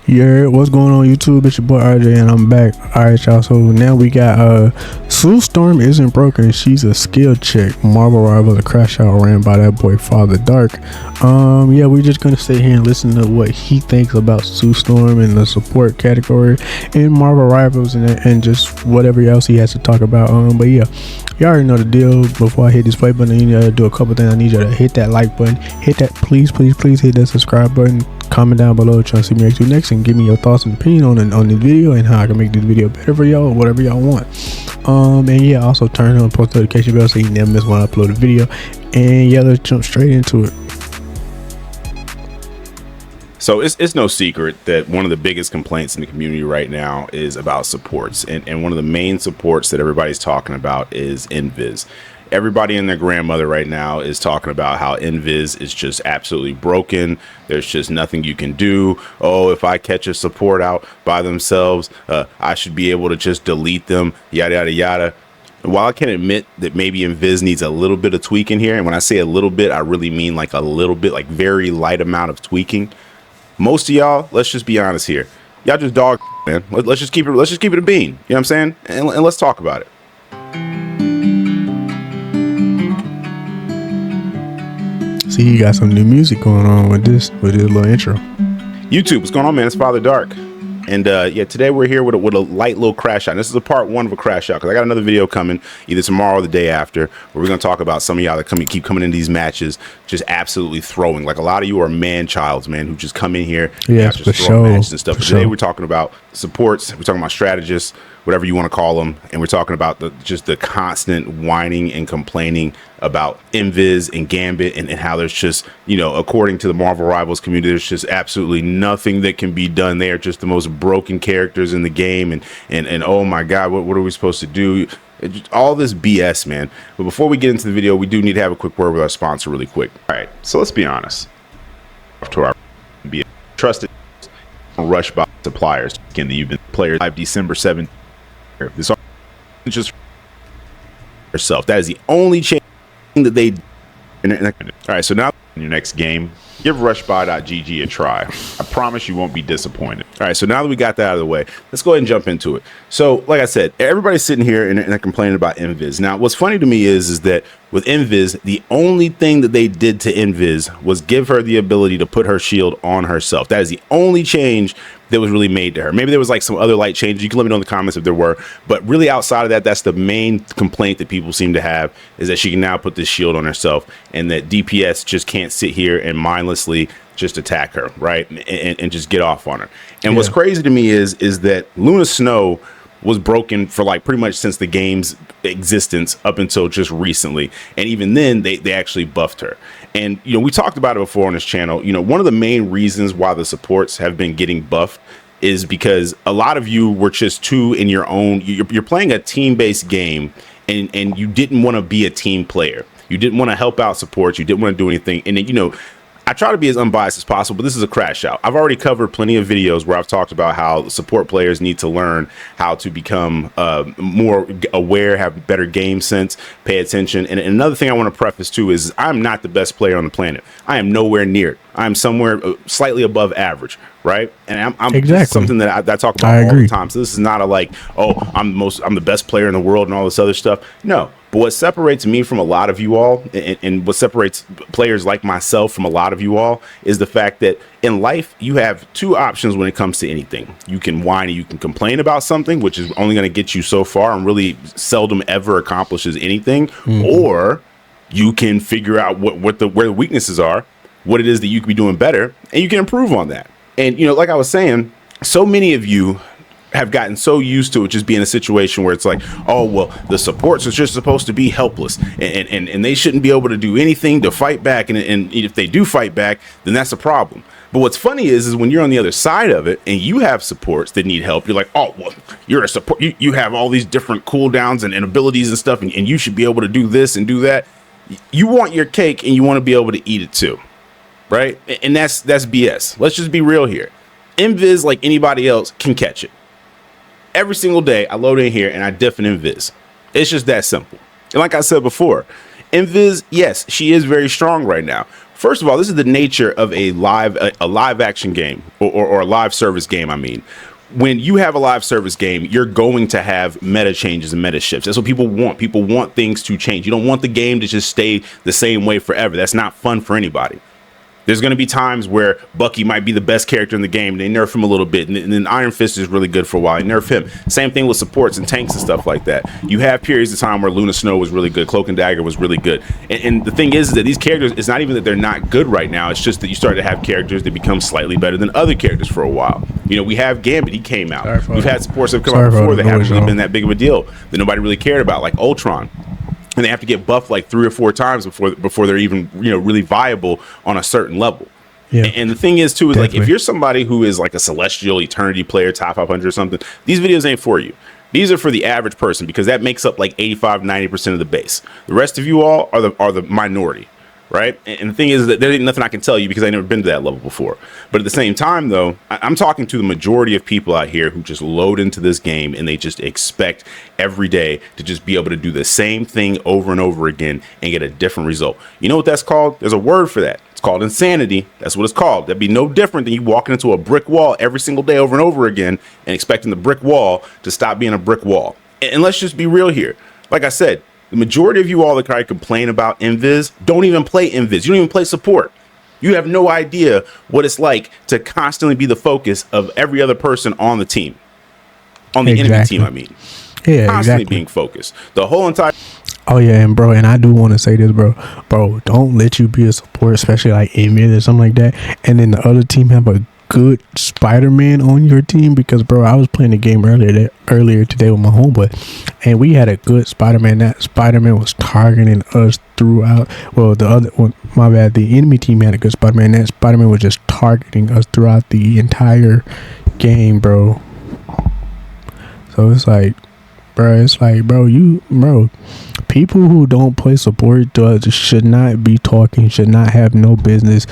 Yeah, what's going on YouTube? It's your boy RJ and I'm back. Alright y'all, so now we got Sue Storm isn't broken. She's a skilled chick. Marvel Rival, a crash out ran by that boy Father Dark. Yeah, we're just gonna sit here and listen to what he thinks about Sue Storm in the support category in Marvel Rivals and just whatever else he has to talk about. But yeah, you already know the deal. Before I hit this play button, I need you to do a couple things. I need you to hit that like button, hit that please hit that subscribe button, comment down below trying to see me react to next, and give me your thoughts and opinion on this video and how I can make this video better for y'all or whatever y'all want. And yeah, also turn on post notification bell so you never miss when I upload a video. And yeah, let's jump straight into it. So it's no secret that one of the biggest complaints in the community right now is about supports. And one of the main supports that everybody's talking about is Invis. Everybody and their grandmother right now is talking about how Invis is just absolutely broken. There's just nothing you can do. Oh, if I catch a support out by themselves, I should be able to just delete them, yada, yada, yada. While I can admit that maybe Invis needs a little bit of tweaking here, and when I say a little bit, I really mean like a little bit, like very light amount of tweaking. Most of y'all, let's just be honest here. Y'all just dog, man. Let's just keep it a bean. You know what I'm saying? And let's talk about it. See, you got some new music going on with this little intro. YouTube, what's going on, man? It's Father Dark. And yeah, today we're here with a light little crash out. And this is a part one of a crash out because I got another video coming either tomorrow or the day after where we're going to talk about some of y'all that keep coming in these matches just absolutely throwing. Like a lot of you are man-childs, man, who just come in here and just throw matches and stuff. But today we're talking about supports. We're talking about strategists, whatever you want to call them. And we're talking about just the constant whining and complaining about Invis and Gambit and how there's just, you know, according to the Marvel Rivals community, there's just absolutely nothing that can be done. They are just the most broken characters in the game. And oh my God, what are we supposed to do? All this BS, man. But before we get into the video, we do need to have a quick word with our sponsor really quick. All right, so let's be honest. To our trusted rush by suppliers, again, that you've been players 5 December 7th. This is just yourself. That is the only change that they. All right, so now in your next game, give rushby.gg a try. I promise you won't be disappointed. All right, so now that we got that out of the way, let's go ahead and jump into it. So, like I said, everybody's sitting here and they're complaining about Invis. Now, what's funny to me is that with Invis, the only thing that they did to Invis was give her the ability to put her shield on herself. That is the only change that was really made to her. Maybe there was like some other light changes. You can let me know in the comments if there were. But really outside of that, that's the main complaint that people seem to have, is that she can now put this shield on herself and that DPS just can't sit here and mindlessly just attack her, right? And just get off on her. And what's crazy to me is that Luna Snow was broken for like pretty much since the game's existence up until just recently. And even then they actually buffed her. And, you know, we talked about it before on this channel. You know, one of the main reasons why the supports have been getting buffed is because a lot of you were just too in your own, you're playing a team-based game and you didn't want to be a team player. You didn't want to help out supports. You didn't want to do anything. And then, you know, I try to be as unbiased as possible, but this is a crash out. I've already covered plenty of videos where I've talked about how support players need to learn how to become more aware, have better game sense, pay attention. And another thing I want to preface too is I'm not the best player on the planet. I am nowhere near it. I'm somewhere slightly above average, right? And I'm exactly something that I talk about all the time. So this is not a like, oh, I'm the best player in the world and all this other stuff. No. But what separates me from a lot of you all, and what separates players like myself from a lot of you all, is the fact that in life, you have two options when it comes to anything. You can whine and you can complain about something, which is only going to get you so far and really seldom ever accomplishes anything. Or you can figure out where the weaknesses are, what it is that you could be doing better, and you can improve on that. And, you know, like I was saying, so many of you have gotten so used to it just being a situation where it's like, oh, well, the supports are just supposed to be helpless and they shouldn't be able to do anything to fight back. And if they do fight back, then that's a problem. But what's funny is when you're on the other side of it and you have supports that need help, you're like, oh, well, you're a support. You have all these different cooldowns and abilities and stuff, and you should be able to do this and do that. You want your cake and you want to be able to eat it too. Right. And that's BS. Let's just be real here. Invis, like anybody else, can catch it. Every single day I load in here and I diff an Invis. It's just that simple. And like I said before, Invis, yes, she is very strong right now. First of all, this is the nature of a live action game or a live service game. I mean, when you have a live service game, you're going to have meta changes and meta shifts. That's what people want. People want things to change. You don't want the game to just stay the same way forever. That's not fun for anybody. There's going to be times where Bucky might be the best character in the game. They nerf him a little bit. And then Iron Fist is really good for a while. They nerf him. Same thing with supports and tanks and stuff like that. You have periods of time where Luna Snow was really good. Cloak and Dagger was really good. And the thing is that these characters, it's not even that they're not good right now. It's just that you start to have characters that become slightly better than other characters for a while. You know, we have Gambit. He came out. We've had supports that have come out before that haven't really been that big of a deal that nobody really cared about, like Ultron. And they have to get buffed like 3 or 4 times before they're even, you know, really viable on a certain level. Yeah. And the thing is, too, is like if you're somebody who is like a Celestial Eternity player, top 500 or something, these videos ain't for you. These are for the average person because that makes up like 85-90% of the base. The rest of you all are the minority, right? And the thing is that there ain't nothing I can tell you because I've never been to that level before. But at the same time, though, I'm talking to the majority of people out here who just load into this game and they just expect every day to just be able to do the same thing over and over again and get a different result. You know what that's called? There's a word for that. It's called insanity. That's what it's called. That'd be no different than you walking into a brick wall every single day over and over again and expecting the brick wall to stop being a brick wall. And let's just be real here. Like I said, the majority of you all that kind of complain about Invis don't even play Invis. You don't even play support. You have no idea what it's like to constantly be the focus of every other person on the team. On the enemy team, I mean. Yeah, constantly being focused. The whole entire... Oh yeah, and bro, and I do want to say this, bro, don't let you be a support, especially like Invis or something like that, and then the other team have a good Spider-Man on your team, because bro, I was playing the game earlier today with my homeboy, and we had a good Spider-Man. That Spider-Man was targeting us throughout. Well, the other one, my bad, the enemy team had a good Spider-Man. That Spider-Man was just targeting us throughout the entire game, bro. So it's like, bro, people who don't play support should not be talking, should not have no business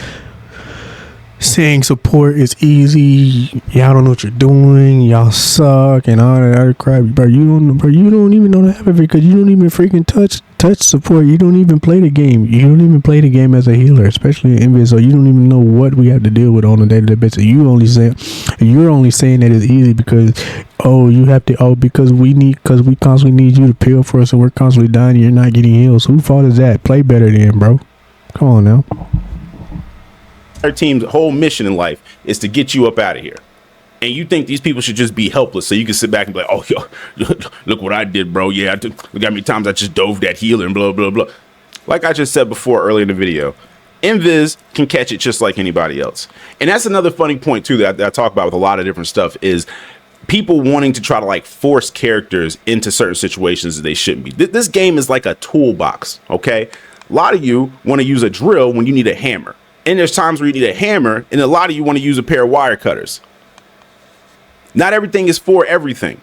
saying support is easy. Y'all don't know what you're doing. Y'all suck and all that other crap. Bro, you don't even know that because you don't even freaking touch support. You don't even play the game. You don't even play the game as a healer, especially in Invis. So you don't even know what we have to deal with on a day-to-day basis. You're only saying that it's easy because because we constantly need you to peel for us and we're constantly dying and you're not getting healed. So whose fault is that? Play better then, bro. Come on now. Our team's whole mission in life is to get you up out of here. And you think these people should just be helpless so you can sit back and be like, oh, yo, look what I did, bro. Yeah, look how many times I just dove that healer and blah, blah, blah. Like I just said before earlier in the video, Invis can catch it just like anybody else. And that's another funny point, too, that I talk about with a lot of different stuff is people wanting to try to like force characters into certain situations that they shouldn't be. This game is like a toolbox, okay? A lot of you want to use a drill when you need a hammer. And there's times where you need a hammer, and a lot of you want to use a pair of wire cutters. Not everything is for everything.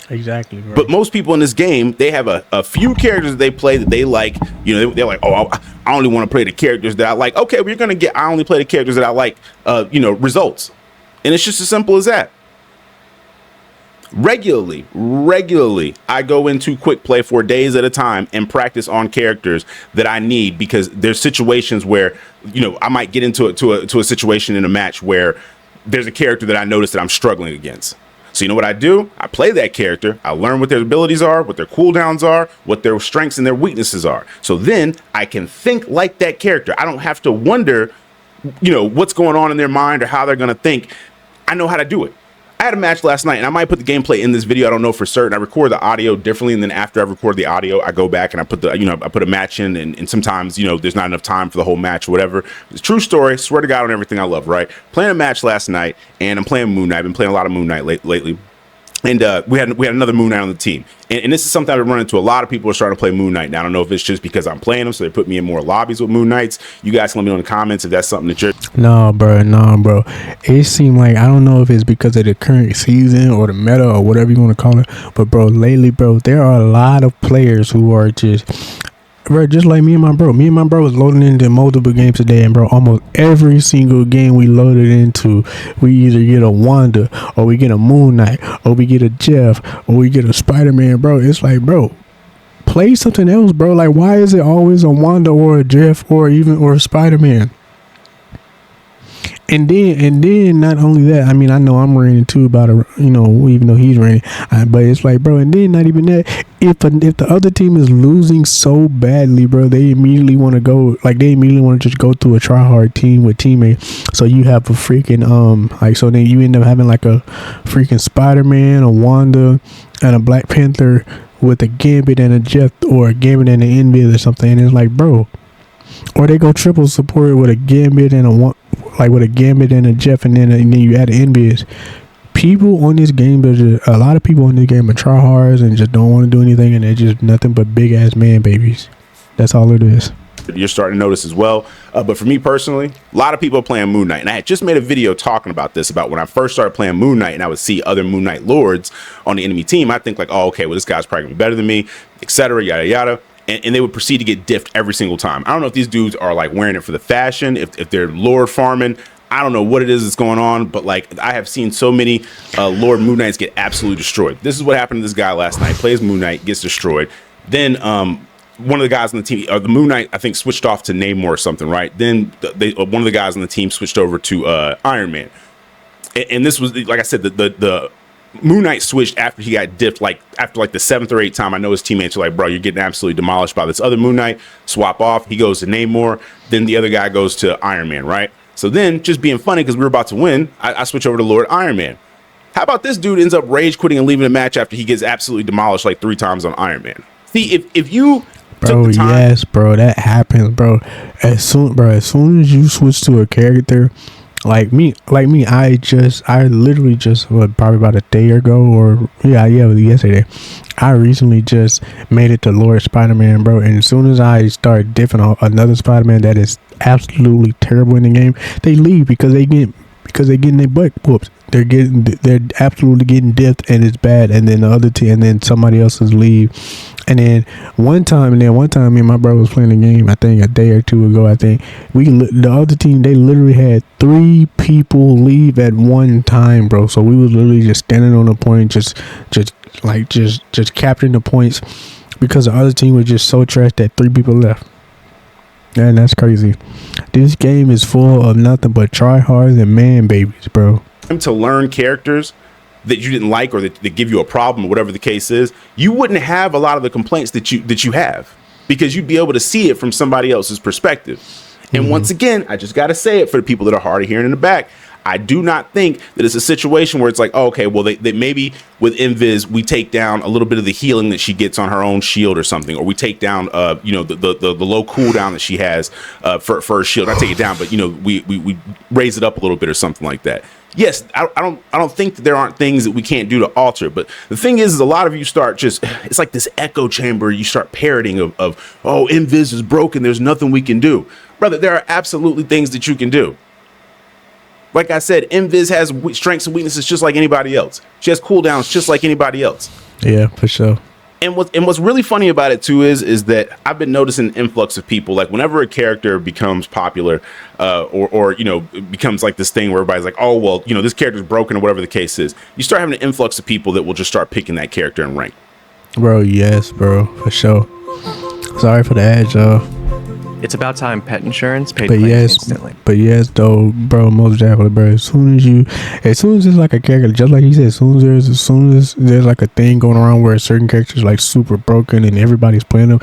Exactly, bro. But most people in this game, they have a few characters that they play that they like. You know, they're like, oh, I only want to play the characters that I like. Okay, well, you're going to get, I only play the characters that I like, results. And it's just as simple as that. Regularly, I go into quick play for days at a time and practice on characters that I need because there's situations where, I might get into a situation in a match where there's a character that I notice that I'm struggling against. So you know what I do? I play that character. I learn what their abilities are, what their cooldowns are, what their strengths and their weaknesses are. So then I can think like that character. I don't have to wonder, what's going on in their mind or how they're going to think. I know how to do it. I had a match last night, and I might put the gameplay in this video. I don't know for certain. I record the audio differently, and then after I record the audio, I go back and I put I put a match in, and sometimes, there's not enough time for the whole match or whatever. It's a true story. Swear to God on everything I love, right? Playing a match last night, and I'm playing Moon Knight. I've been playing a lot of Moon Knight lately. And we had another Moon Knight on the team. And this is something I've run into. A lot of people are starting to play Moon Knight. Now, I don't know if it's just because I'm playing them, so they put me in more lobbies with Moon Knights. You guys can let me know in the comments if that's something that you're... No, bro. It seemed like, I don't know if it's because of the current season or the meta or whatever you want to call it. But, bro, lately, bro, there are a lot of players who are just... Bro, just like me and my bro. Me and my bro was loading into multiple games today, and bro, almost every single game we loaded into, we either get a Wanda, or we get a Moon Knight, or we get a Jeff, or we get a Spider-Man, bro. It's like, bro, play something else, bro. Like, why is it always a Wanda or a Jeff or Spider-Man? And then not only that, I mean, I know I'm ranting too about a, even though he's ranting, but it's like, bro, and then not even that, if the other team is losing so badly, bro, they immediately want to just go through a try hard team with teammates. So you have a freaking so then you end up having like a freaking Spider-Man, a Wanda, and a Black Panther with a Gambit and a Jeff, or a Gambit and an Invis or something. And it's like, bro, or they go triple support with a Gambit and with a Gambit and a Jeff, and then you add an Invis. People on this game, a lot of people on this game are tryhards and just don't want to do anything, and they're just nothing but big ass man babies. That's all it is. You're starting to notice as well. But for me personally, a lot of people are playing Moon Knight. And I had just made a video talking about this, about when I first started playing Moon Knight and I would see other Moon Knight lords on the enemy team. I think like, oh, okay, well, this guy's probably gonna be better than me, etc., yada, yada. And they would proceed to get diffed every single time. I don't know if these dudes are like wearing it for the fashion, if they're lord farming. I don't know what it is that's going on, but like I have seen so many Lord Moon Knights get absolutely destroyed. This is what happened to this guy last night. Plays Moon Knight, gets destroyed. Then one of the guys on the team, the Moon Knight, I think switched off to Namor or something, right? Then one of the guys on the team switched over to Iron Man. And this was, like I said, the Moon Knight switched after he got diffed, like after like the 7th or 8th time. I know his teammates are like, bro, you're getting absolutely demolished by this other Moon Knight. Swap off. He goes to Namor. Then the other guy goes to Iron Man, right? So then, just being funny because we were about to win, I switch over to Lord Iron Man. How about this dude ends up rage quitting and leaving the match after he gets absolutely demolished like 3 times on Iron Man? See, if you Bro, took the time, yes, bro, that happens, bro. As soon as you switch to a character, like me, I literally just probably about a day ago, or yesterday, I recently just made it to Lord Spider-Man, bro. And as soon as I start diffing another Spider-Man that is absolutely terrible in the game, they leave because they getting their butt whooped. They're absolutely getting dipped, and it's bad. And then the other team, and then somebody else's leave. And then one time, me and my brother was playing the game. I think a day or two ago. I think the other team, they literally had 3 people leave at one time, bro. So we was literally just standing on the point, just capturing the points, because the other team was just so trash that 3 people left. And that's crazy. This game is full of nothing but tryhards and man babies, bro. To learn characters that you didn't like, or that give you a problem, or whatever the case is, you wouldn't have a lot of the complaints that you have, because you'd be able to see it from somebody else's perspective. And once again, I just got to say it for the people that are hard of hearing in the back. I do not think that it's a situation where it's like, oh, okay, well, they maybe with Invis, we take down a little bit of the healing that she gets on her own shield or something, or we take down, the low cooldown that she has for her shield. Not take it down, but we raise it up a little bit or something like that. Yes, I don't think that there aren't things that we can't do to alter it, but the thing is a lot of you start it's like this echo chamber. You start parroting of oh, Invis is broken, there's nothing we can do. Brother, there are absolutely things that you can do. Like I said, Invis has strengths and weaknesses just like anybody else. She has cooldowns just like anybody else. Yeah, for sure. And what's really funny about it too is that I've been noticing an influx of people. Like whenever a character becomes popular, or becomes like this thing where everybody's like, oh well, this character's broken or whatever the case is, you start having an influx of people that will just start picking that character in rank. Bro, yes, bro, for sure. Sorry for the ad, y'all. It's about time. Pet insurance paid instantly. But yes, though, bro, most definitely, bro. As soon as it's like a character, just like he said, as soon as there's like a thing going around where a certain character is like super broken and everybody's playing them,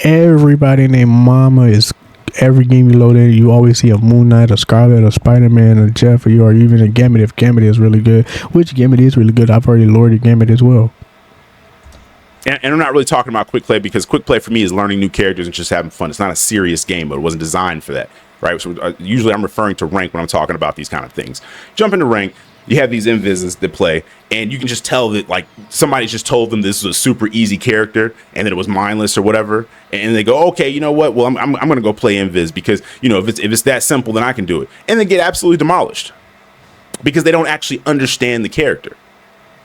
everybody and their mama is. Every game you load in, you always see a Moon Knight, a Scarlet, a Spider-Man, a Jeff, or even a Gambit if Gambit is really good. Which Gambit is really good. I've already loaded Gambit as well. And I'm not really talking about quick play, because quick play for me is learning new characters and just having fun. It's not a serious game, but it wasn't designed for that, right? So usually I'm referring to rank when I'm talking about these kind of things. Jump into rank, you have these invises that play, and you can just tell that like somebody just told them this is a super easy character and that it was mindless or whatever, and they go, okay, you know what? Well, I'm gonna go play invis because if it's that simple, then I can do it, and they get absolutely demolished because they don't actually understand the character.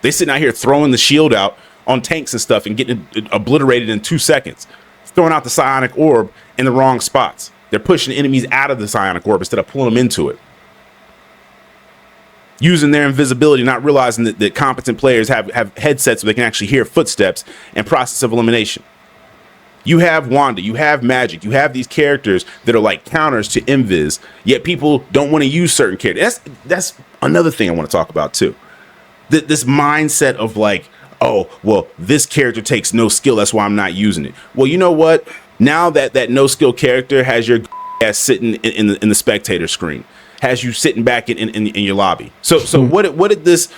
They sitting out here throwing the shield out on tanks and stuff and getting it obliterated in 2 seconds, throwing out the psionic orb in the wrong spots. They're pushing enemies out of the psionic orb instead of pulling them into it. Using their invisibility, not realizing that competent players have headsets where they can actually hear footsteps and process of elimination. You have Wanda, you have Magic, you have these characters that are like counters to Invis, yet people don't want to use certain characters. That's another thing I want to talk about too. This mindset of like, oh, well, this character takes no skill, that's why I'm not using it. Well, you know what? Now that no skill character has your ass sitting in the spectator screen, has you sitting back in your lobby. So what did this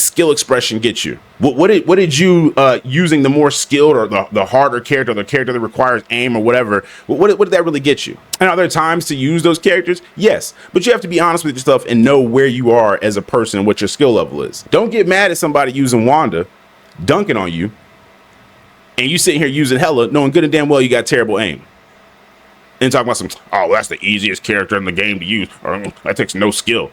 skill expression get you? What did you using the more skilled or the harder character, the character that requires aim or whatever? What did that really get you? And are there times to use those characters? Yes, but you have to be honest with yourself and know where you are as a person and what your skill level is. Don't get mad at somebody using Wanda, dunking on you, and you sitting here using Hela, knowing good and damn well you got terrible aim. And talking about some, oh, well, that's the easiest character in the game to use. Or, that takes no skill.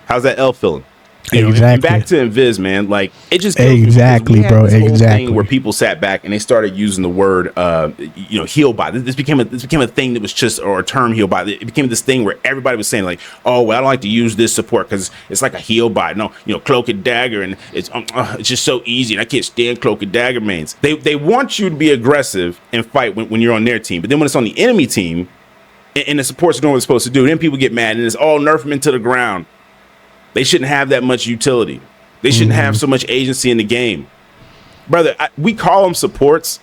How's that L feeling? Exactly. Back to Invis, man. Like, it just exactly, bro. Exactly. Where people sat back and they started using the word, heal bot. This became a thing that was just, or a term heal bot. It became this thing where everybody was saying like, oh, well, I don't like to use this support because it's like a heal bot. No, cloak and dagger, and it's just so easy, and I can't stand cloak and dagger mains. They want you to be aggressive and fight when you're on their team, but then when it's on the enemy team and the support's doing what it's supposed to do, then people get mad and it's all nerf them into the ground. They shouldn't have that much utility. They shouldn't have so much agency in the game. Brother, we call them supports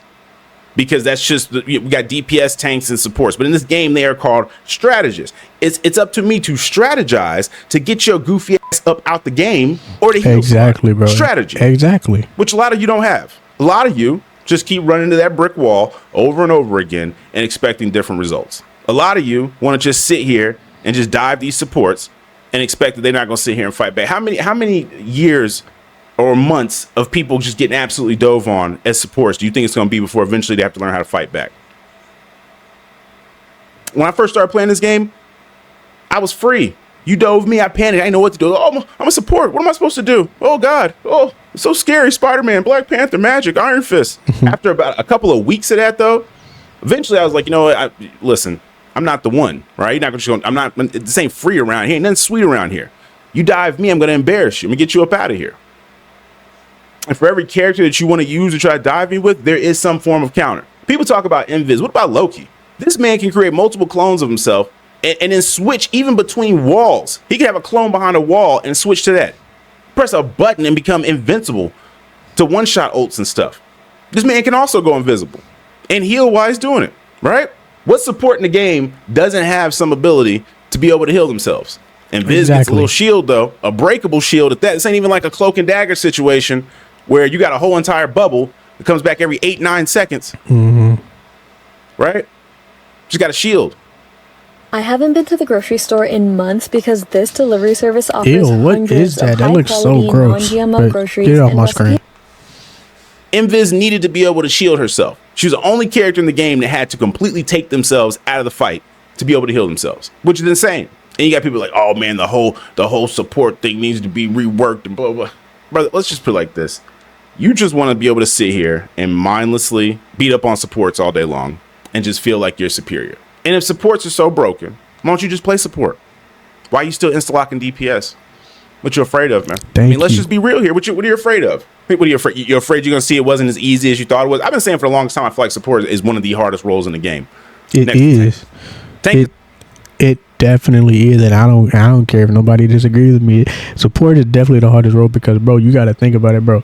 because that's just, we got DPS, tanks, and supports. But in this game, they are called strategists. It's up to me to strategize to get your goofy ass up out the game or to heal. Exactly, bro. Strategy. Exactly. Which a lot of you don't have. A lot of you just keep running to that brick wall over and over again and expecting different results. A lot of you want to just sit here and just dive these supports and expect that they're not going to sit here and fight back. How many years or months of people just getting absolutely dove on as supports do you think it's going to be before eventually they have to learn how to fight back? When I first started playing this game, I was free. You dove me, I panicked. I didn't know what to do. Oh, I'm a support. What am I supposed to do? Oh, God. Oh, it's so scary. Spider-Man, Black Panther, Magic, Iron Fist. After about a couple of weeks of that, though, eventually I was like, you know what? Listen, I'm not the one, right? You're not going to. I'm not. This ain't free around here. Ain't nothing sweet around here. You dive me, I'm going to embarrass you. I'm going to get you up out of here. And for every character that you want to use to try to dive me with, there is some form of counter. People talk about Invis. What about Loki? This man can create multiple clones of himself and then switch even between walls. He can have a clone behind a wall and switch to that. Press a button and become invincible to one-shot ults and stuff. This man can also go invisible and heal while he's doing it, right? What support in the game doesn't have some ability to be able to heal themselves? And Viz gets a little shield, though, a breakable shield at that. This ain't even like a cloak and dagger situation where you got a whole entire bubble that comes back every 8-9 seconds. Right? Just got a shield. I haven't been to the grocery store in months because this delivery service offers what hundreds is that? of That looks so high-quality, gross. non-GMO groceries Get it off and my recipes. screen. Invis needed to be able to shield herself. She was the only character in the game that had to completely take themselves out of the fight to be able to heal themselves, which is insane. And you got people like, oh man, the whole support thing needs to be reworked and blah, blah. Brother, let's just put it like this. You just want to be able to sit here and mindlessly beat up on supports all day long and just feel like you're superior. And if supports are so broken, why don't you just play support? Why are you still insta-locking DPS? What you afraid of, man? Let's just be real here. What are you afraid of? What are you afraid? You're afraid you're going to see it wasn't as easy as you thought it was? I've been saying for the longest time, I feel like support is one of the hardest roles in the game. It is. It definitely is, and I don't care if nobody disagrees with me. Support is definitely the hardest role because, bro, you got to think about it, bro.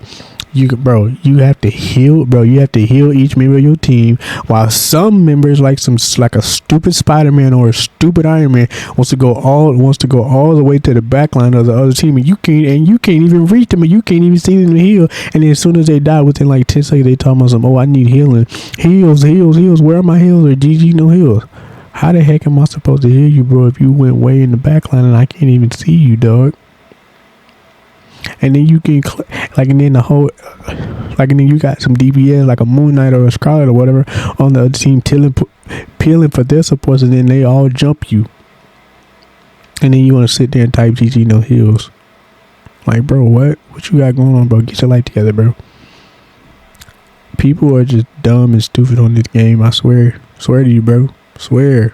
You have to heal, bro. You have to heal each member of your team, while some members, like a stupid Spider-Man or a stupid Iron Man, wants to go all the way to the back line of the other team, and you can't even reach them, and you can't even see them heal. And then as soon as they die, within like 10 seconds, they talking about I need healing, heals. Where are my heals? Or GG no heals. How the heck am I supposed to heal you, bro, if you went way in the back line and I can't even see you, dog? And then you can and then you got some DPS like a Moon Knight or a Scarlet or whatever on the other team peeling for their supports, and then they all jump you. And then you want to sit there and type GG no heals. Like, bro, what you got going on, bro? Get your life together, bro. People are just dumb and stupid on this game. I swear to you, bro. Swear.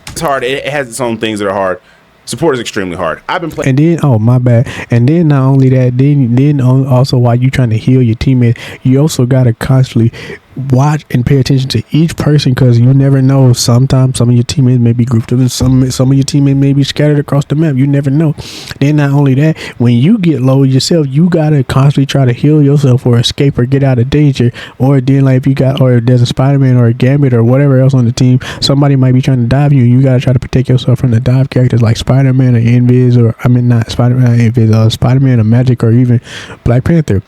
It's hard. It has its own things that are hard. Support is extremely hard. I've been playing. And then, oh my bad. And then not only that, then also while you trying to heal your teammate, you also gotta constantly watch and pay attention to each person, because you never know. Sometimes some of your teammates may be grouped up, and some of your teammates may be scattered across the map. You never know. Then not only that, when you get low yourself, you gotta constantly try to heal yourself or escape or get out of danger. Or then like if there's a Spider-Man or a Gambit or whatever else on the team, somebody might be trying to dive you, and you gotta try to protect yourself from the dive characters like Spider-Man or Invis, or not Spider-Man, Invis, Spider-Man or Magic, or even Black Panther.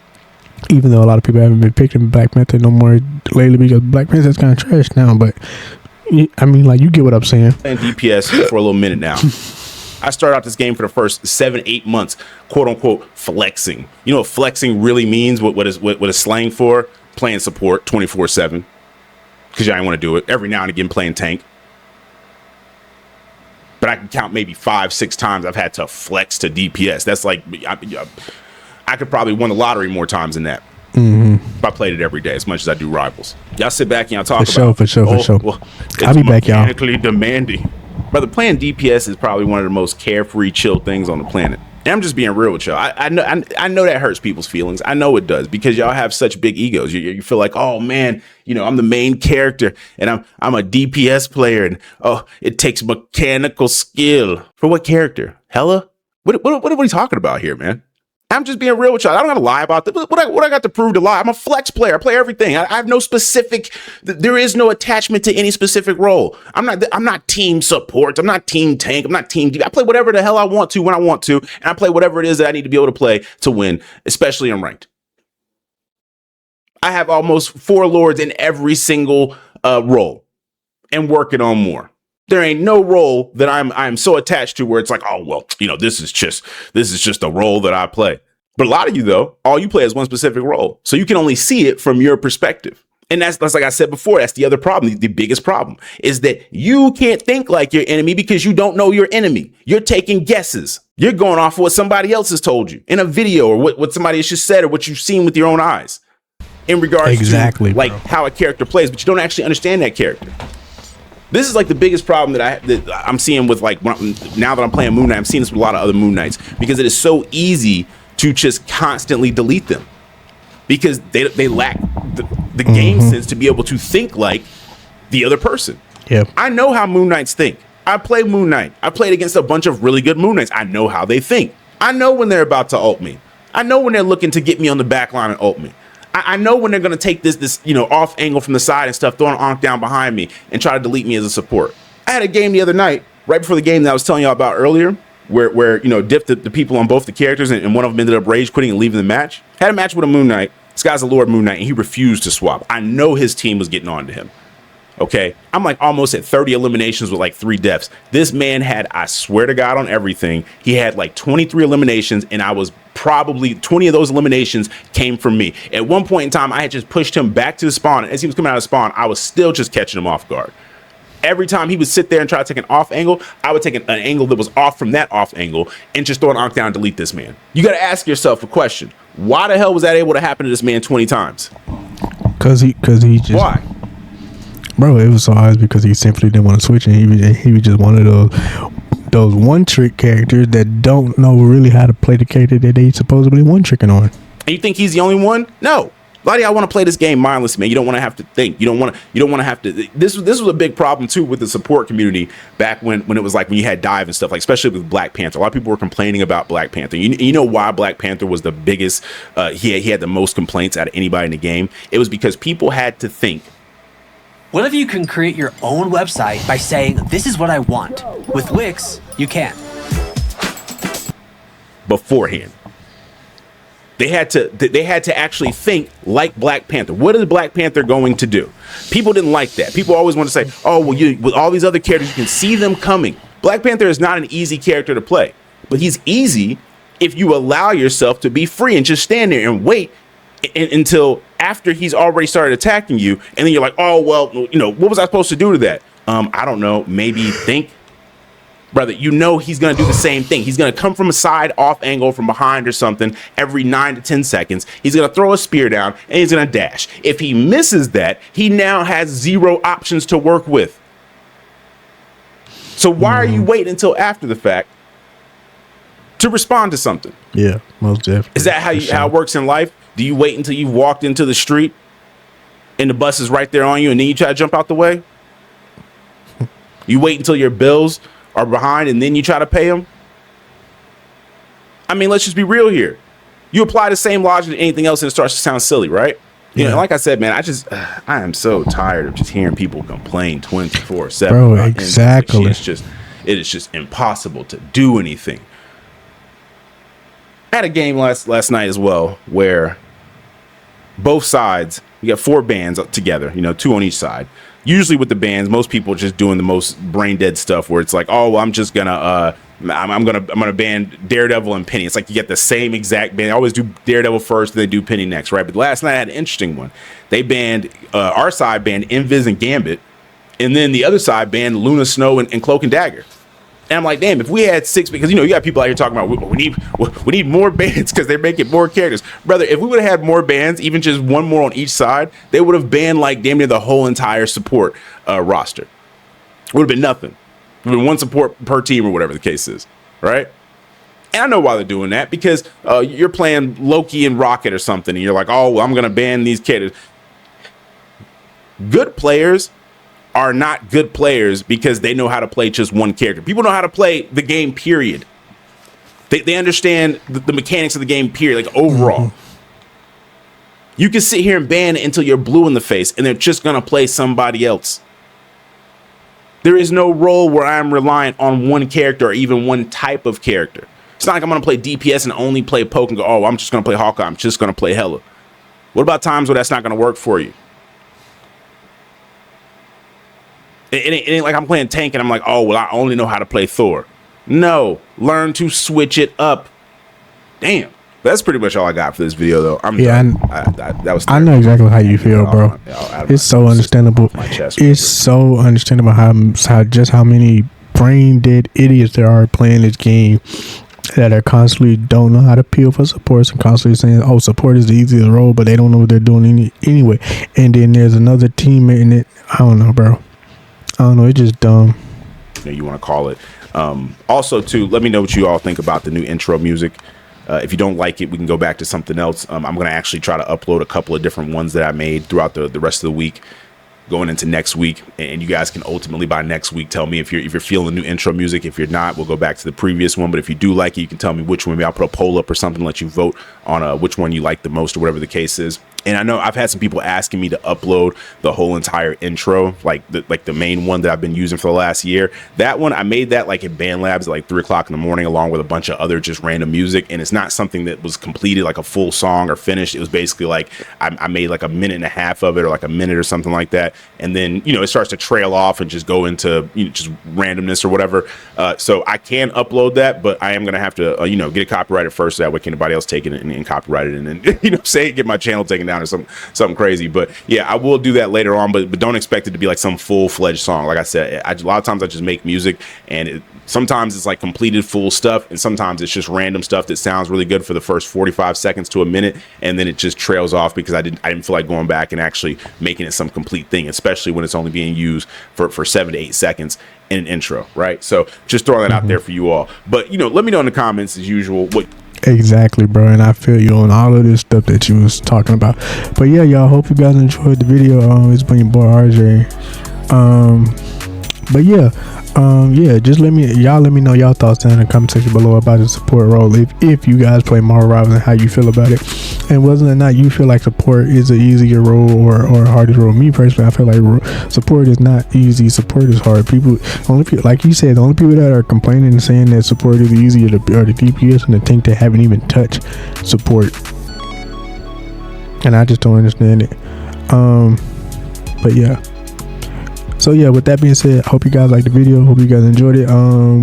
Even though a lot of people haven't been picking Black Panther no more lately, because Black Panther's kind of trash now. But I mean, like, you get what I'm saying. Playing DPS for a little minute now. I started out this game for the first 7-8 months, quote unquote, flexing. You know what flexing really means? What is slang for? Playing support 24/7. Because I didn't want to do it. Every now and again, playing tank. But I can count maybe 5-6 times I've had to flex to DPS. That's like, I could probably win the lottery more times than that. If I played it every day as much as I do Rivals. Y'all sit back and y'all talk For sure. Well, I'll be back, y'all. Mechanically demanding. Brother, playing DPS is probably one of the most carefree, chill things on the planet. And I'm just being real with y'all. I know that hurts people's feelings. I know it does, because y'all have such big egos. You feel like, oh man, I'm the main character and I'm a DPS player, and oh, it takes mechanical skill. For what character? Hella? What are we talking about here, man? I'm just being real with y'all. I don't gotta lie about this. What I got to prove to lie? I'm a flex player. I play everything. I have no specific. There is no attachment to any specific role. I'm not team support. I'm not team tank. I'm not team. I play whatever the hell I want to when I want to, and I play whatever it is that I need to be able to play to win, especially in ranked. I have almost 4 lords in every single role, and working on more. There ain't no role that I'm so attached to where it's like, oh well, this is just a role that I play. But a lot of you, though, all you play is one specific role, so you can only see it from your perspective. And that's like I said before, that's the other problem. The biggest problem is that you can't think like your enemy because you don't know your enemy. You're taking guesses. You're going off of what somebody else has told you in a video, or what somebody has just said, or what you've seen with your own eyes in regards to like how a character plays, but you don't actually understand that character. This is like the biggest problem that I'm seeing with, like, now that I'm playing Moon Knight. I'm seeing this with a lot of other Moon Knights, because it is so easy to just constantly delete them, because they lack the game sense to be able to think like the other person. Yeah, I know how Moon Knights think. I play Moon Knight. I played against a bunch of really good Moon Knights. I know how they think. I know when they're about to ult me. I know when they're looking to get me on the back line and ult me. I know when they're going to take this off angle from the side and stuff, throw an Ankh down behind me and try to delete me as a support. I had a game the other night, right before the game that I was telling y'all about earlier, where dipped the people on both the characters, and one of them ended up rage quitting and leaving the match. Had a match with a Moon Knight. This guy's a Lord Moon Knight, and he refused to swap. I know his team was getting on to him. Okay, I'm like almost at 30 eliminations with like 3 deaths. This man had, I swear to God on everything, he had like 23 eliminations, and I was probably 20 of those eliminations came from me. At one point in time, I had just pushed him back to the spawn. As he was coming out of spawn, I was still just catching him off guard. Every time he would sit there and try to take an off angle, I would take an angle that was off from that off angle and just throw an Ankh down and delete this man. You got to ask yourself a question. Why the hell was that able to happen to this man 20 times? Because he just... Why? Bro, it was so obvious, because he simply didn't want to switch, and he was just one of those one-trick characters that don't know really how to play the character that they supposedly one-tricking on. And you think he's the only one? No. A lot of y'all want to play this game mindless, man. You don't want to have to think. You don't want to have to. This was a big problem too with the support community back when it was like when you had dive and stuff, like especially with Black Panther. A lot of people were complaining about Black Panther. You know why Black Panther was the biggest? He had the most complaints out of anybody in the game. It was because people had to think. What if you can create your own website by saying, this is what I want? With Wix, you can. Beforehand. They had to actually think like Black Panther. What is Black Panther going to do? People didn't like that. People always want to say, oh, well, with all these other characters, you can see them coming. Black Panther is not an easy character to play, but he's easy if you allow yourself to be free and just stand there and wait until after he's already started attacking you, and then you're like, oh well, what was I supposed to do to that? I don't know, maybe think. Brother, he's gonna do the same thing. He's gonna come from a side off angle from behind or something every 9 to 10 seconds. He's gonna throw a spear down and he's gonna dash. If he misses that, he now has 0 options to work with. So why are you waiting until after the fact to respond to something. Yeah, most definitely. Is that how it works in life? Do you wait until you've walked into the street and the bus is right there on you and then you try to jump out the way? You wait until your bills are behind and then you try to pay them? I mean, let's just be real here. You apply the same logic to anything else and it starts to sound silly, right? You know, like I said, man, I am so tired of just hearing people complain 24/7. Bro, exactly. It is just impossible to do anything. I had a game last night as well where both sides, you got 4 bands together, 2 on each side. Usually with the bands, most people are just doing the most brain dead stuff where it's like, oh, well, I'm just gonna I'm gonna ban Daredevil and Penny. It's like you get the same exact band. They always do Daredevil first, then they do Penny next, right? But last night I had an interesting one. They banned our side banned Invis and Gambit, and then the other side banned Luna, Snow, and Cloak and Dagger. And I'm like, damn, if we had 6, because you got people out here talking about we need more bands because they're making more characters. Brother, if we would have had more bands, even just one more on each side, they would have banned like damn near the whole entire support roster. It would have been nothing. It would have been 1 support per team or whatever the case is, right? And I know why they're doing that, because you're playing Loki and Rocket or something, and you're like, oh, well, I'm going to ban these characters. Good players are not good players because they know how to play just one character. People know how to play the game, period. They understand the mechanics of the game, period, like overall. You can sit here and ban until you're blue in the face and they're just going to play somebody else. There is no role where I'm reliant on one character or even one type of character. It's not like I'm going to play DPS and only play poke and go, oh, I'm just going to play Hawkeye. I'm just going to play Hela. What about times where that's not going to work for you? It ain't like I'm playing tank and I'm like, oh, well, I only know how to play Thor. No, learn to switch it up. Damn. That's pretty much all I got for this video, though. I know exactly how you feel, bro. It's so understandable. It's so understandable how many brain dead idiots there are playing this game that are constantly don't know how to peel for supports and constantly saying, oh, support is the easiest role, but they don't know what they're doing anyway. And then there's another teammate in it. I don't know, bro. I don't know. It's just dumb. You want to call it. Also, too, let me know what you all think about the new intro music. If you don't like it, we can go back to something else. I'm going to actually try to upload a couple of different ones that I made throughout the rest of the week, going into next week. And you guys can ultimately by next week tell me if you're feeling the new intro music. If you're not, we'll go back to the previous one. But if you do like it, you can tell me which one. Maybe I'll put a poll up or something, let you vote on which one you like the most or whatever the case is. And I know I've had some people asking me to upload the whole entire intro, like the main one that I've been using for the last year. That one, I made that like in Band Labs at like 3 o'clock in the morning, along with a bunch of other just random music. And it's not something that was completed like a full song or finished. It was basically like I made like a minute and a half of it, or like a minute or something like that. And then, it starts to trail off and just go into, just randomness or whatever. So I can upload that, but I am going to have to, get it copyrighted first. So that way can anybody else take it and copyright it and then, say, get my channel taken down or something crazy. But yeah, I will do that later on, but don't expect it to be like some full-fledged song. Like I said, a lot of times I just make music, and sometimes it's like completed full stuff, and sometimes it's just random stuff that sounds really good for the first 45 seconds to a minute, and then it just trails off because I didn't feel like going back and actually making it some complete thing, especially when it's only being used for 7 to 8 seconds in an intro, right? So just throwing that out there for you all. But let me know in the comments as usual what. Exactly, bro, and I feel you on all of this stuff that you was talking about. But yeah, y'all, hope you guys enjoyed the video. It's been your boy RJ. But yeah, just let me know y'all thoughts down in the comment section below about the support role, if you guys play Marvel Rivals, and how you feel about it, and whether or not you feel like support is an easier role or hardest role. Me personally, I feel like support is not easy. Support is hard. Like you said, the only people that are complaining and saying that support is easier are the DPS and the tank that haven't even touched support, and I just don't understand it. But yeah. So yeah, with that being said, I hope you guys liked the video. Hope you guys enjoyed it.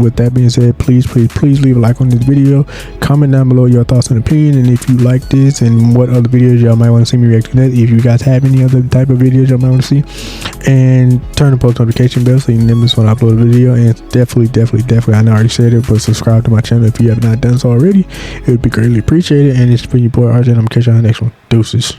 With that being said, please leave a like on this video. Comment down below your thoughts and opinion, and if you like this and what other videos y'all might want to see me react to that. If you guys have any other type of videos y'all might want to see, and turn the post notification bell so you never miss when I upload a video. And definitely, I know I already said it, but subscribe to my channel if you have not done so already. It would be greatly appreciated. And it's been your boy RJ, and I'm gonna catch you on the next one. Deuces.